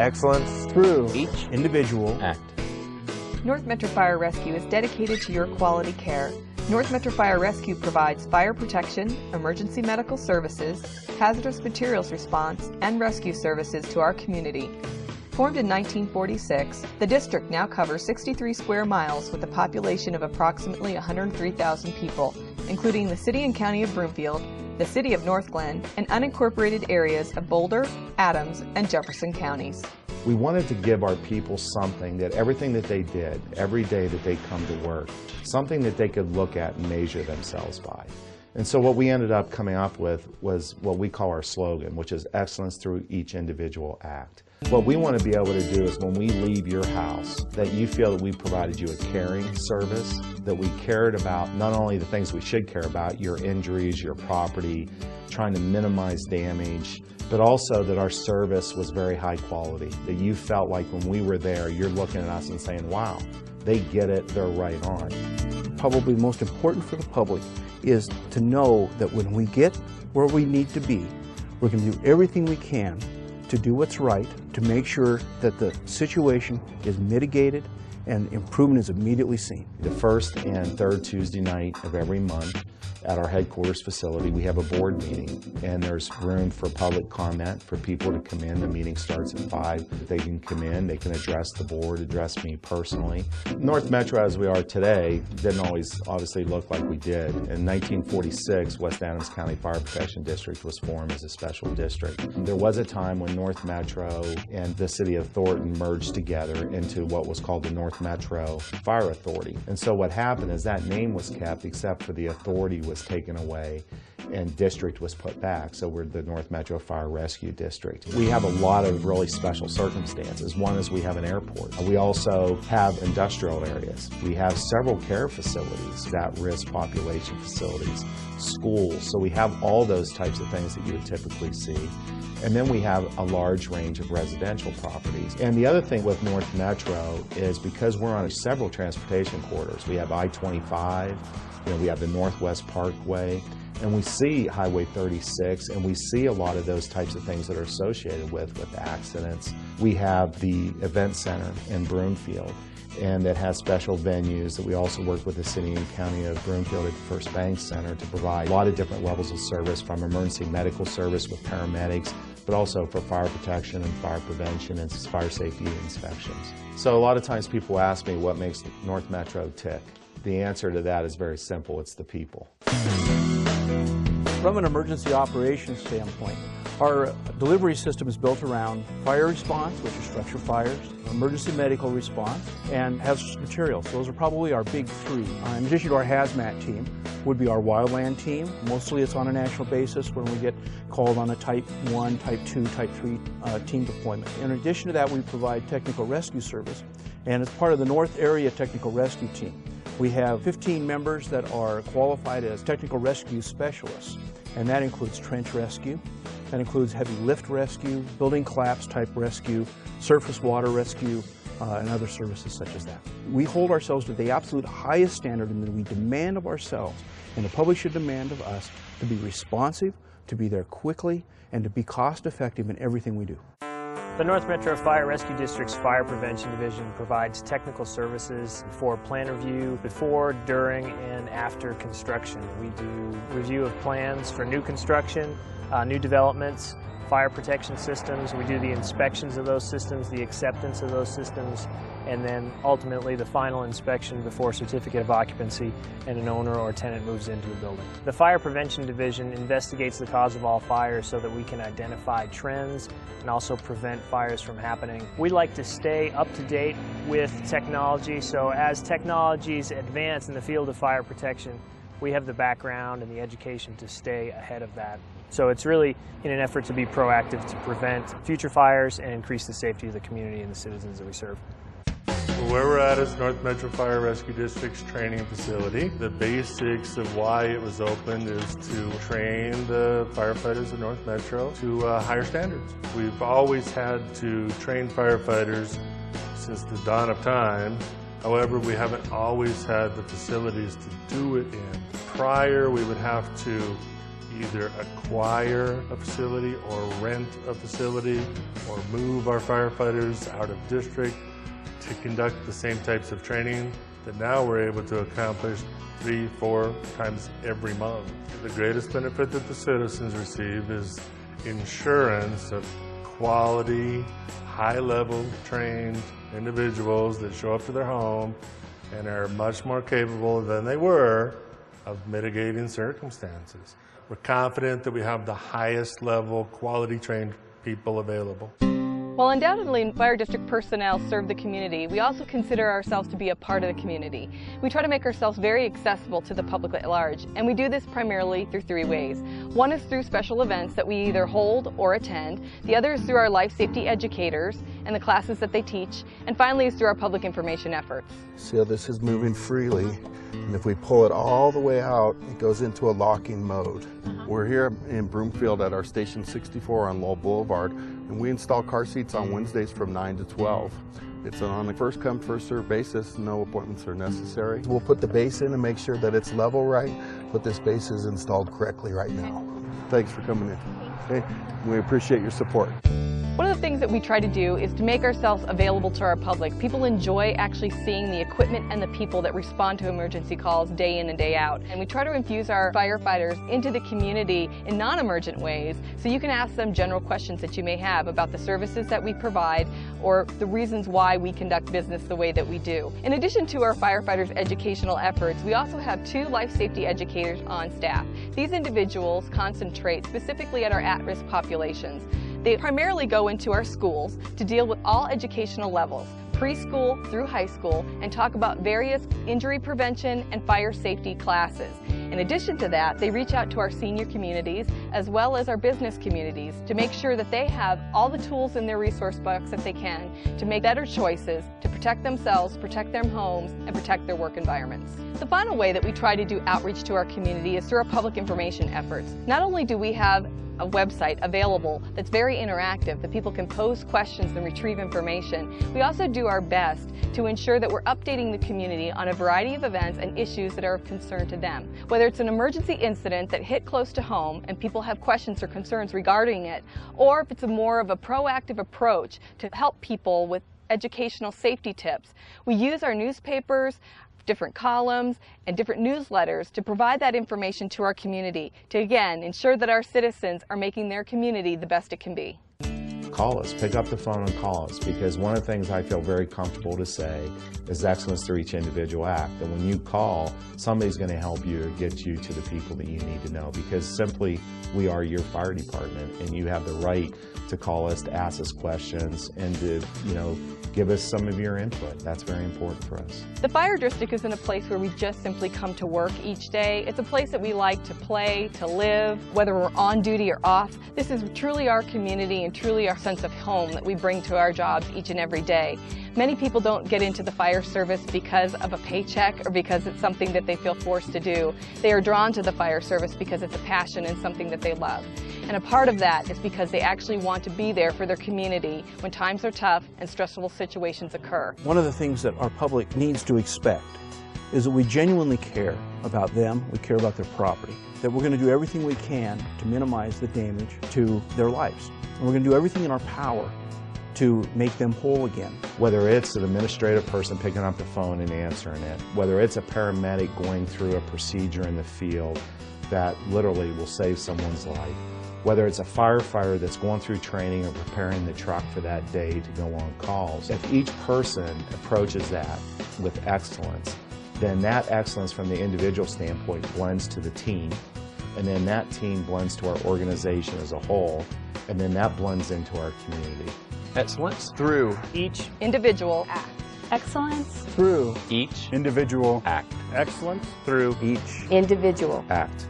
excellence through each individual act. North Metro Fire Rescue is dedicated to your quality care. North Metro Fire Rescue provides fire protection, emergency medical services, hazardous materials response, and rescue services to our community. Formed in 1946, the district now covers 63 square miles with a population of approximately 103,000 people, including the city and county of Broomfield, the city of North Glen, and unincorporated areas of Boulder, Adams, and Jefferson counties. We wanted to give our people something that everything that they did, every day that they come to work, something that they could look at and measure themselves by. And so what we ended up coming up with was what we call our slogan, which is excellence through each individual act. What we want to be able to do is when we leave your house, that you feel that we provided you a caring service, that we cared about not only the things we should care about, your injuries, your property, trying to minimize damage, but also that our service was very high quality, that you felt like when we were there, you're looking at us and saying, wow, they get it, they're right on. Probably most important for the public is to know that when we get where we need to be, we're going to do everything we can to do what's right, to make sure that the situation is mitigated and improvement is immediately seen. The first and third Tuesday night of every month at our headquarters facility, we have a board meeting, and there's room for public comment, for people to come in. The meeting starts at 5. They can come in, they can address the board, address me personally. North Metro, as we are today, didn't always obviously look like we did. In 1946, West Adams County Fire Protection District was formed as a special district. There was a time when North Metro and the city of Thornton merged together into what was called the North Metro Fire Authority. And so what happened is that name was kept, except for the authority was taken away and district was put back. So we're the North Metro Fire Rescue District. We have a lot of really special circumstances. One is we have an airport. We also have industrial areas. We have several care facilities, at-risk population facilities, schools. So we have all those types of things that you would typically see. And then we have a large range of residential properties. And the other thing with North Metro is because we're on several transportation corridors. We have I-25, we have the Northwest Parkway, and we see Highway 36, and we see a lot of those types of things that are associated with accidents. We have the event center in Broomfield, and that has special venues that we also work with the city and county of Broomfield at the First Bank Center to provide a lot of different levels of service, from emergency medical service with paramedics, but also for fire protection and fire prevention and fire safety inspections. So a lot of times people ask me what makes North Metro tick. The answer to that is very simple. It's the people. From an emergency operations standpoint, our delivery system is built around fire response, which is structure fires, emergency medical response, and hazardous materials. Those are probably our big three. In addition to our hazmat team would be our wildland team. Mostly it's on a national basis when we get called on a Type 1, Type 2, Type 3 team deployment. In addition to that, we provide technical rescue service, and as part of the North Area Technical Rescue Team, we have 15 members that are qualified as technical rescue specialists, and that includes trench rescue, that includes heavy lift rescue, building collapse type rescue, surface water rescue, and other services such as that. We hold ourselves to the absolute highest standard, and that we demand of ourselves, and the public should demand of us, to be responsive, to be there quickly, and to be cost effective in everything we do. The North Metro Fire Rescue District's Fire Prevention Division provides technical services for plan review before, during, and after construction. We do review of plans for new construction, new developments, fire protection systems. We do the inspections of those systems, the acceptance of those systems, and then ultimately the final inspection before certificate of occupancy and an owner or tenant moves into the building. The Fire Prevention Division investigates the cause of all fires so that we can identify trends and also prevent fires from happening. We like to stay up to date with technology, so as technologies advance in the field of fire protection, we have the background and the education to stay ahead of that. So it's really in an effort to be proactive to prevent future fires and increase the safety of the community and the citizens that we serve. Where we're at is North Metro Fire Rescue District's training facility. The basics of why it was opened is to train the firefighters of North Metro to higher standards. We've always had to train firefighters since the dawn of time. However, we haven't always had the facilities to do it in. Prior, we would have to either acquire a facility or rent a facility or move our firefighters out of district to conduct the same types of training that now we're able to accomplish 3-4 times every month. The greatest benefit that the citizens receive is insurance of quality, high-level trained individuals that show up to their home and are much more capable than they were of mitigating circumstances. We're confident that we have the highest level quality trained people available. While undoubtedly fire district personnel serve the community, we also consider ourselves to be a part of the community. We try to make ourselves very accessible to the public at large, and we do this primarily through 3 ways. One is through special events that we either hold or attend. The other is through our life safety educators and the classes that they teach. And finally is through our public information efforts. See how this is moving freely, and if we pull it all the way out, it goes into a locking mode. We're here in Broomfield at our Station 64 on Lowell Boulevard, and we install car seats on Wednesdays from 9 to 12. It's on a first come, first served basis. No appointments are necessary. We'll put the base in and make sure that it's level right, but this base is installed correctly right now. Thanks for coming in. Okay? We appreciate your support. One of the things that we try to do is to make ourselves available to our public. People enjoy actually seeing the equipment and the people that respond to emergency calls day in and day out. And we try to infuse our firefighters into the community in non-emergent ways, so you can ask them general questions that you may have about the services that we provide or the reasons why we conduct business the way that we do. In addition to our firefighters' educational efforts, we also have 2 life safety educators on staff. These individuals concentrate specifically at our at-risk populations. They primarily go into our schools to deal with all educational levels, preschool through high school, and talk about various injury prevention and fire safety classes. In addition to that, they reach out to our senior communities as well as our business communities to make sure that they have all the tools in their resource box that they can to make better choices to protect themselves, protect their homes, and protect their work environments. The final way that we try to do outreach to our community is through our public information efforts. Not only do we have a website available that's very interactive, that people can pose questions and retrieve information, we also do our best to ensure that we're updating the community on a variety of events and issues that are of concern to them. Whether it's an emergency incident that hit close to home and people have questions or concerns regarding it, or if it's more of a proactive approach to help people with educational safety tips. We use our newspapers, different columns, and different newsletters to provide that information to our community to, again, ensure that our citizens are making their community the best it can be. Call us, pick up the phone and call us, because one of the things I feel very comfortable to say is excellence through each individual act. And when you call, somebody's going to help you or get you to the people that you need to know, because simply we are your fire department and you have the right to call us, to ask us questions, and to, give us some of your input. That's very important for us. The fire district isn't a place where we just simply come to work each day. It's a place that we like to play, to live, whether we're on duty or off. This is truly our community and truly our sense of home that we bring to our jobs each and every day. Many people don't get into the fire service because of a paycheck or because it's something that they feel forced to do. They are drawn to the fire service because it's a passion and something that they love. And a part of that is because they actually want to be there for their community when times are tough and stressful situations occur. One of the things that our public needs to expect is that we genuinely care about them, we care about their property, that we're going to do everything we can to minimize the damage to their lives. And we're going to do everything in our power to make them whole again. Whether it's an administrative person picking up the phone and answering it, whether it's a paramedic going through a procedure in the field that literally will save someone's life, whether it's a firefighter that's going through training or preparing the truck for that day to go on calls. If each person approaches that with excellence, then that excellence from the individual standpoint blends to the team, and then that team blends to our organization as a whole, and then that blends into our community. Excellence through each individual act. Excellence through each individual act. Excellence through Each individual act.